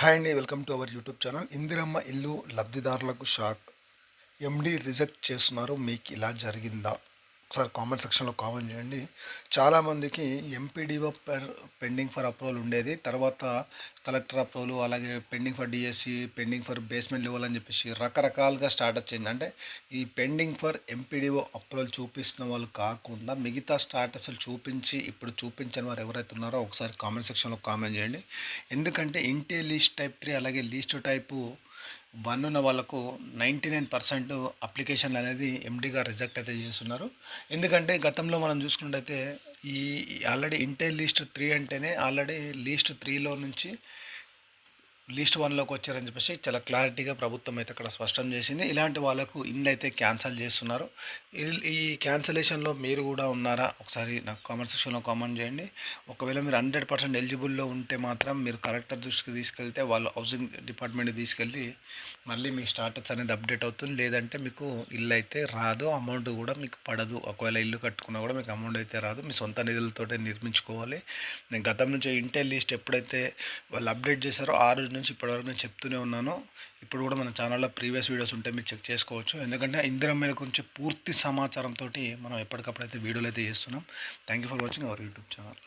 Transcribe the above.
Hi అండి, welcome to our YouTube channel. Indiramma ఇల్లు లబ్ధిదారులకు షాక్. ఎండి రిజెక్ట్ చేస్తున్నారు, మీకు ఇలా జరిగిందా? ఒకసారి కామెంట్ సెక్షన్లో కామెంట్ చేయండి. చాలామందికి ఎంపీడీఓ పెండింగ్ ఫర్ అప్రూవల్ ఉండేది. తర్వాత కలెక్టర్ అప్రూవల్, అలాగే pending for DSC, pending for basement level అని చెప్పేసి రకరకాలుగా స్టార్ట్ వచ్చింది. అంటే ఈ పెండింగ్ ఫర్ ఎంపీడీఓ అప్రూవల్ చూపిస్తున్న వాళ్ళు కాకుండా మిగతా స్టాటస్లు చూపించి ఇప్పుడు చూపించని వారు ఎవరైతే ఉన్నారో ఒకసారి కామెంట్ సెక్షన్లో కామెంట్ చేయండి. ఎందుకంటే ఇంటే లీస్ట్ టైప్ 3 అలాగే లీస్ట్ టైపు 1 ఉన్న వాళ్ళకు 99% అప్లికేషన్లు అనేది ఎండీగా రిజెక్ట్ అయితే చేస్తున్నారు. ఎందుకంటే గతంలో మనం చూసుకున్నట్టయితే ఈ ఆల్రెడీ ఇంటెల్ లీస్ట్ 3 అంటేనే ఆల్రెడీ లీస్ట్ 3లో నుంచి లీస్ట్ 1లోకి వచ్చారని చెప్పేసి చాలా క్లారిటీగా ప్రభుత్వం అయితే అక్కడ స్పష్టం చేసింది. ఇలాంటి వాళ్ళకు ఇల్లు అయితే క్యాన్సల్ చేస్తున్నారు. ఈ క్యాన్సలేషన్లో మీరు కూడా ఉన్నారా? ఒకసారి నాకు కామెంట్ సెక్షన్లో కామెంట్ చేయండి. ఒకవేళ మీరు 100% ఎలిజిబుల్లో ఉంటే మాత్రం మీరు కలెక్టర్ దృష్టికి తీసుకెళ్తే వాళ్ళు హౌసింగ్ డిపార్ట్మెంట్కి తీసుకెళ్ళి మళ్ళీ మీ స్టాటస్ అనేది అప్డేట్ అవుతుంది. లేదంటే మీకు ఇల్లు అయితే రాదు, అమౌంట్ కూడా మీకు పడదు. ఒకవేళ ఇల్లు కట్టుకున్నా కూడా మీకు అమౌంట్ అయితే రాదు, మీ సొంత నిధులతోటే నిర్మించుకోవాలి. నేను గతం నుంచి ఇంటెల్ లిస్ట్ ఎప్పుడైతే వాళ్ళు అప్డేట్ చేశారో ఆ రోజు నుంచి ఇప్పటివరకు నేను చెప్తూనే ఉన్నాను. ఇప్పుడు కూడా మన ఛానల్లో ప్రీవియస్ వీడియోస్ ఉంటే మీరు చెక్ చేసుకోవచ్చు. ఎందుకంటే ఇందిరమ్మ గురించి పూర్తి సమాచారంతో మనం ఎప్పటికప్పుడు అయితే వీడియోలు అయితే చేస్తున్నాం. Thank you for watching our YouTube channel.